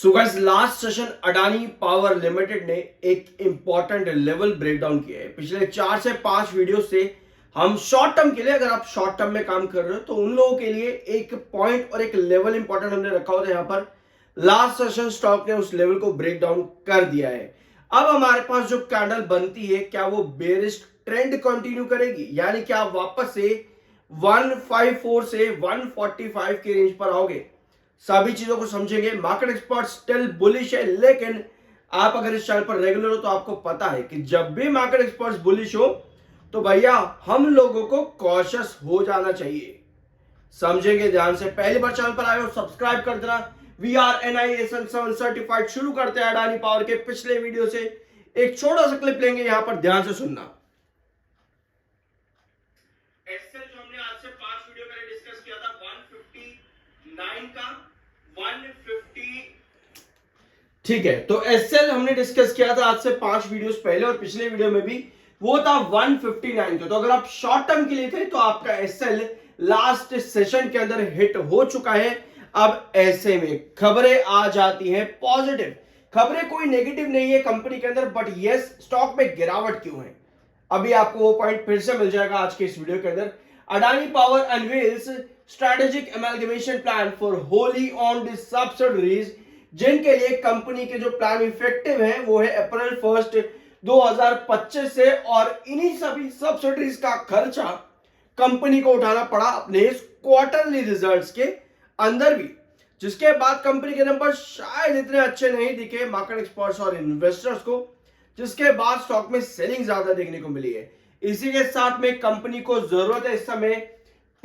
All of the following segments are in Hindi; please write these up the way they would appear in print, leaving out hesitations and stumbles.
So guys last session Adani power limited ने एक इंपॉर्टेंट लेवल ब्रेकडाउन किया है। पिछले 4 से 5 वीडियो से हम शॉर्ट टर्म के लिए, अगर आप शॉर्ट टर्म में काम कर रहे हो तो उन लोगों के लिए एक पॉइंट और एक लेवल इंपॉर्टेंट हमने रखा होता है। यहाँ पर लास्ट सेशन स्टॉक ने उस लेवल को ब्रेक डाउन कर दिया है। अब हमारे पास जो कैंडल बनती है, क्या वो बेरिश ट्रेंड कंटिन्यू करेगी, यानी क्या आप वापस से 154 से 145 के रेंज पर आओगे? सभी चीजों को समझेंगे। मार्केट एक्सपर्ट स्टिल बुलिश है, लेकिन आप अगर इस चैनल पर रेगुलर हो तो आपको पता है कि जब भी मार्केट एक्सपर्ट्स बुलिश हो तो भैया हम लोगों को कॉशियस हो जाना चाहिए। समझेंगे ध्यान से। पहली बार चैनल पर आए हो सब्सक्राइब कर देना। We are NISL 7 certified. शुरू करते हैं अडानी पावर के पिछले वीडियो से। एक छोटा सा क्लिप लेंगे, यहां पर ध्यान से सुनना। एक्सेल जो हमने आज से 5 वीडियो पहले डिस्कस किया था 159 का 150, ठीक है। तो एसएल हमने डिस्कस किया था आज से 5 वीडियोस पहले, और पिछले वीडियो में भी वो था 159 का। तो अगर आप शॉर्ट टर्म के लिए थे तो आपका एसएल लास्ट सेशन के अंदर हिट हो चुका है। अब ऐसे में खबरें आ जाती हैं पॉजिटिव। खबरें कोई नेगेटिव नहीं है कंपनी के अंदर, बट यस स्टॉक में गिरावट क्यों है, अभी आपको वो पॉइंट फिर से मिल जाएगा आज के इस वीडियो के अंदर। Adani power unveils strategic amalgamation plan for wholly owned subsidiaries, जिनके लिए कंपनी के जो प्लान इफेक्टिव है वो है अप्रैल 1 2025 से, और इन्हीं सभी सब्सिडरीज का खर्चा कंपनी को उठाना पड़ा अपने इस क्वार्टरली रिजल्ट्स के अंदर भी, जिसके बाद कंपनी के नंबर शायद इतने अच्छे नहीं दिखे मार्केट एक्सपर्ट्स और इन्वेस्टर्स को, जिसके बाद स्टॉक में सेलिंग ज्यादा देखने को मिली है। इसी के साथ में कंपनी को जरूरत है इस समय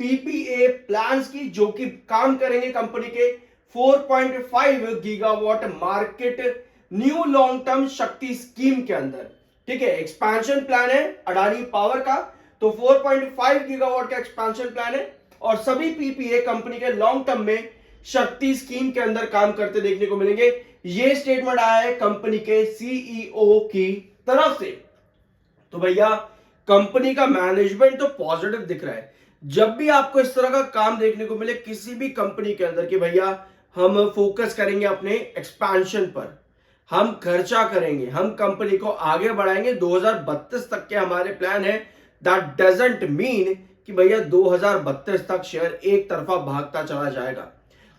पीपीए प्लान्स की, जो कि काम करेंगे कंपनी के 4.5 gigawatt market new long term शक्ति स्कीम के अंदर। ठीक है, एक्सपेंशन प्लान है अडानी पावर का, तो 4.5 गीगावाट का एक्सपेंशन प्लान है, और सभी पीपीए कंपनी के लॉन्ग टर्म में शक्ति स्कीम के अंदर काम करते देखने को मिलेंगे। ये स्टेटमेंट आया है कंपनी के सीईओ की तरफ से। तो भैया कंपनी का मैनेजमेंट तो पॉजिटिव दिख रहा है। जब भी आपको इस तरह का काम देखने को मिले किसी भी कंपनी के अंदर कि भैया हम फोकस करेंगे अपने एक्सपेंशन पर, हम खर्चा करेंगे, हम कंपनी को आगे बढ़ाएंगे, 2032 तक के हमारे प्लान है, दैट डजंट मीन कि भैया 2032 तक शेयर एक तरफा भागता चला जाएगा।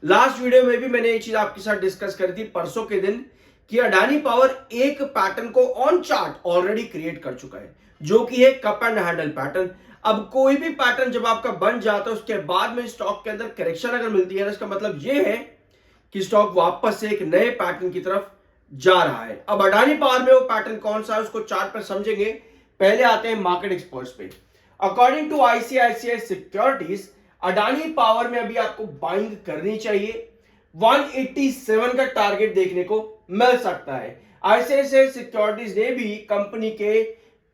लास्ट वीडियो में भी मैंने ये चीज आपके साथ डिस्कस करी थी परसों के दिन कि अडानी पावर एक पैटर्न को ऑन चार्ट ऑलरेडी क्रिएट कर चुका है, जो कि है कप एंड हैंडल पैटर्न। अब कोई भी पैटर्न जब आपका बन जाता है उसके बाद में स्टॉक के अंदर करेक्शन अगर मिलती है, इसका मतलब ये है कि स्टॉक वापस से एक नए पैटर्न की तरफ जा रहा है। अब अडानी पावर में वो पैटर्न कौन सा है उसको चार्ट पर समझेंगे। पहले आते हैं मार्केट एक्सपर्ट्स पे। According to ICICI securities, Adani Power में अभी आपको बाइंग करनी चाहिए। 187 का टारगेट देखने को मिल सकता है। आईसीआईसीआई सिक्योरिटीज ने भी कंपनी के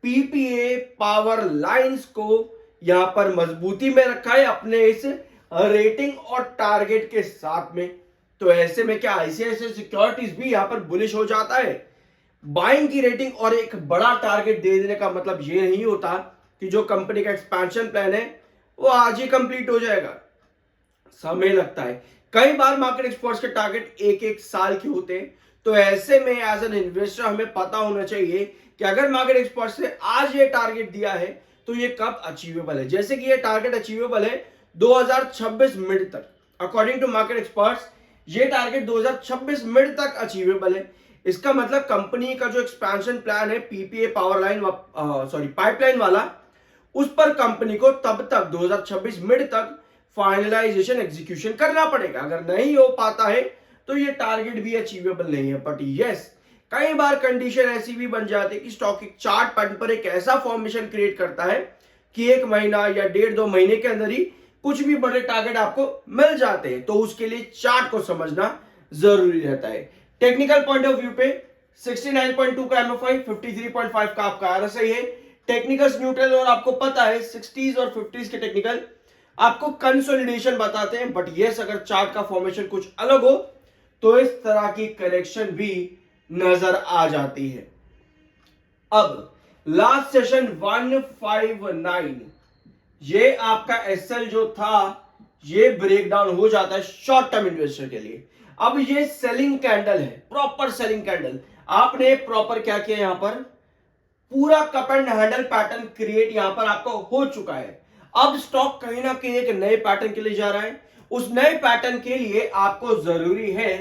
पीपीए पावर लाइंस को यहां पर मजबूती में रखा है अपने इस रेटिंग और टारगेट के साथ में। तो ऐसे में क्या आईसीआईसीआई सिक्योरिटीज भी यहां पर बुलिश हो जाता है? बाइंग की रेटिंग और एक बड़ा टारगेट दे देने का मतलब ये नहीं होता कि जो कंपनी का एक्सपेंशन प्लान है वो आज ही कंप्लीट हो जाएगा, समय लगता है। कई बार मार्केट एक्सपर्ट्स के टारगेट एक एक साल के होते हैं। तो ऐसे में एज एन इन्वेस्टर हमें पता होना चाहिए कि अगर मार्केट एक्सपर्ट्स ने आज ये टारगेट दिया है तो ये कब अचीवेबल है। जैसे कि ये टारगेट अचीवेबल है 2026 मिड तक। अकॉर्डिंग टू मार्केट एक्सपर्ट्स ये टारगेट 2026 मिड तक अचीवेबल है। इसका मतलब कंपनी का जो एक्सपेंशन प्लान है पीपीए पावर लाइन पाइपलाइन वाला, उस पर कंपनी को तब तक 2026 मिड तक फाइनलाइजेशन एग्जीक्यूशन करना पड़ेगा। अगर नहीं हो पाता है तो ये टारगेट भी अचीवेबल नहीं है। बट यस, कई बार कंडीशन ऐसी भी बन जाती है कि स्टॉक एक चार्ट पैटर्न पर एक ऐसा फॉर्मेशन क्रिएट करता है कि 1 महीना या 1.5-2 महीने के अंदर ही कुछ भी बड़े टारगेट आपको मिल जाते हैं। तो उसके लिए चार्ट को समझना जरूरी रहता है। टेक्निकल पॉइंट ऑफ व्यू पे 69.2 का एमएफआई, 53.5 का आपका आरएसआई है। टेक्निकल्स न्यूट्रल, और आपको पता है 60s और 50s के टेक्निकल आपको कंसोलिडेशन बताते हैं। बट यस, अगर चार्ट का फॉर्मेशन कुछ अलग हो तो इस तरह की करेक्शन भी नजर आ जाती है। अब लास्ट सेशन 159, ये आपका एसएल जो था ये ब्रेकडाउन हो जाता है शॉर्ट टर्म इन्वेस्टर के लिए। अब ये सेलिंग कैंडल है, प्रॉपर सेलिंग कैंडल। आपने प्रॉपर क्या किया, यहां पर पूरा cup and handle pattern create यहां पर आपको हो चुका है। अब स्टॉक कहीं ना कहीं एक नए पैटर्न के लिए जा रहा है। उस नए पैटर्न के लिए आपको जरूरी है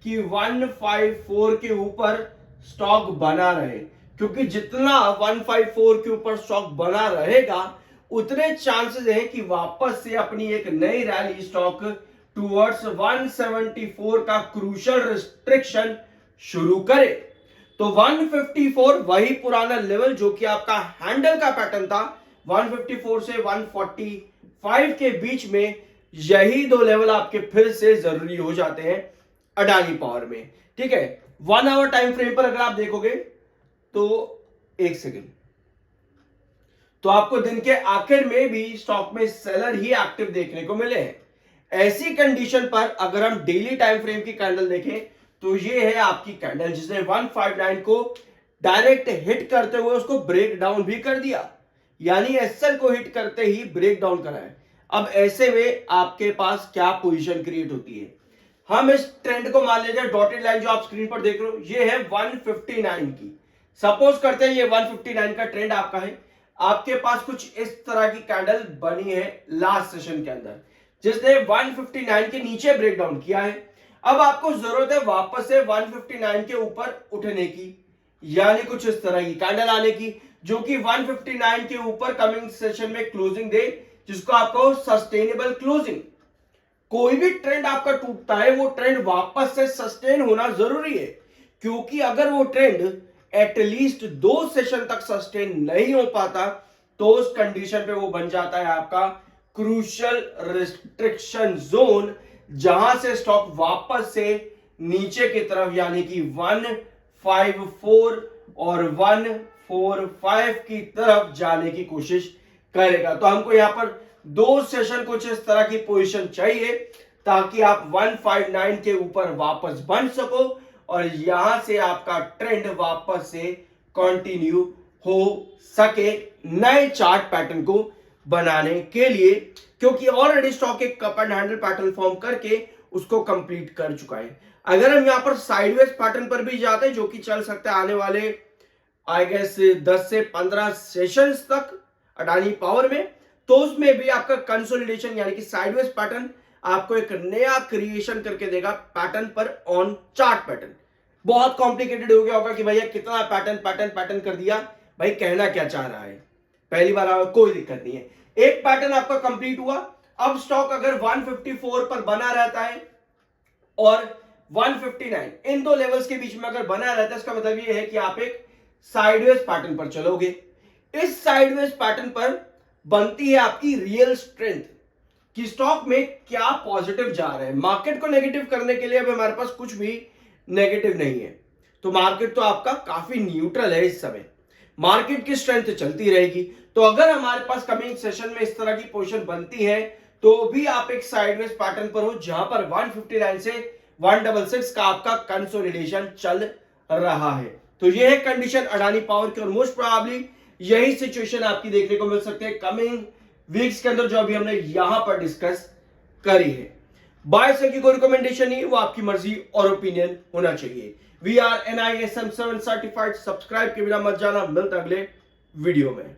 कि 154 के ऊपर स्टॉक बना रहे, क्योंकि जितना 154 के ऊपर स्टॉक बना रहेगा उतने चांसेस हैं कि वापस से अपनी एक नई रैली स्टॉक टुवर्ड्स 174 का क्रूशियल रिस्ट्रिक्शन शुरू करे। तो 154 वही पुराना लेवल जो कि आपका हैंडल का पैटर्न था, 154 से 145 के बीच में, यही दो लेवल आपके फिर से जरूरी हो जाते हैं अडानी पावर में। ठीक है, 1 आवर टाइम फ्रेम पर अगर आप देखोगे तो 1 सेकेंड, तो आपको दिन के आखिर में भी स्टॉक में सेलर ही एक्टिव देखने को मिले हैं। ऐसी कंडीशन पर अगर हम डेली टाइम फ्रेम की कैंडल देखें तो ये है आपकी कैंडल जिसने 159 को डायरेक्ट हिट करते हुए उसको ब्रेक डाउन भी कर दिया, यानी एसएल को हिट करते ही ब्रेक डाउन करा है। अब ऐसे में आपके पास क्या पोजीशन क्रिएट होती है, हम इस ट्रेंड को मान लीजिए, डॉटेड लाइन जो आप स्क्रीन पर देख रहे हो ये है 159 की। सपोज करते हैं ये 159 का ट्रेंड आपका है, आपके पास कुछ इस तरह की कैंडल बनी है लास्ट सेशन के अंदर जिसने 159 के नीचे ब्रेक डाउन किया है। अब आपको जरूरत है वापस से 159 के ऊपर उठने की, यानी कुछ इस तरह की कैंडल आने की जो कि 159 के ऊपर कमिंग सेशन में क्लोजिंग दे, जिसको आपको सस्टेनेबल क्लोजिंग। कोई भी ट्रेंड आपका टूटता है वो ट्रेंड वापस से सस्टेन होना जरूरी है, क्योंकि अगर वो ट्रेंड एटलीस्ट 2 सेशन तक सस्टेन नहीं हो पाता तो उस कंडीशन पे वो बन जाता है आपका क्रूशियल रिस्ट्रिक्शन जोन, जहां से स्टॉक वापस से नीचे की तरफ यानी कि 154 और 145 की तरफ जाने की कोशिश करेगा। तो हमको यहां पर 2 सेशन कुछ इस तरह की पोजीशन चाहिए ताकि आप 159 के ऊपर वापस बन सको और यहां से आपका ट्रेंड वापस से कंटिन्यू हो सके नए चार्ट पैटर्न को बनाने के लिए, क्योंकि ऑलरेडी स्टॉक एक cup and handle pattern form करके उसको कंप्लीट कर चुका है। अगर हम यहां पर साइडवेज पैटर्न पर भी जाते हैं जो कि चल सकता है आने वाले आई गेस 10 से 15 सेशंस तक अडानी पावर में, तो उसमें भी आपका कंसोलिडेशन यानी कि साइडवेज पैटर्न आपको एक नया क्रिएशन करके देगा पैटर्न पर ऑन चार्ट पैटर्न। बहुत कॉम्प्लिकेटेड हो गया होगा कि भैया कितना पैटर्न पैटर्न पैटर्न कर दिया, भाई कहना क्या चाह रहा है, पहली बार आया, कोई दिक्कत नहीं है। एक पैटर्न आपका कंप्लीट हुआ, अब स्टॉक अगर 154 पर बना रहता है और 159 इन दो लेवल्स के बीच में अगर बना रहता है, इसका मतलब ये है कि आप एक साइडवेज पैटर्न पर चलोगे। इस साइडवेज पैटर्न पर बनती है आपकी रियल स्ट्रेंथ कि स्टॉक में क्या पॉजिटिव जा रहा है। मार्केट को नेगेटिव करने के लिए अब हमारे पास कुछ भी नेगेटिव नहीं है, तो मार्केट तो आपका काफी न्यूट्रल है इस समय, मार्केट की स्ट्रेंथ चलती रहेगी। तो अगर हमारे पास कमिंग सेशन में इस तरह की पोजीशन बनती है तो भी आप एक साइडवेज पैटर्न पर हो जहां पर 159 से 166 का आपका कंसोलिडेशन चल रहा है। तो यह है कंडीशन अडानी पावर की और मोस्ट प्रोबेबली यही सिचुएशन आपकी देखने को मिल सकती है कमिंग वीक्स के अंदर जो अभी हमने यहां पर डिस्कस करी है। बाय सेल की कोई रिकमेंडेशन नहीं, वो आपकी मर्जी और ओपिनियन होना चाहिए। We are NISM 7 certified, subscribe के बिना मत जाना, मिलता अगले वीडियो में।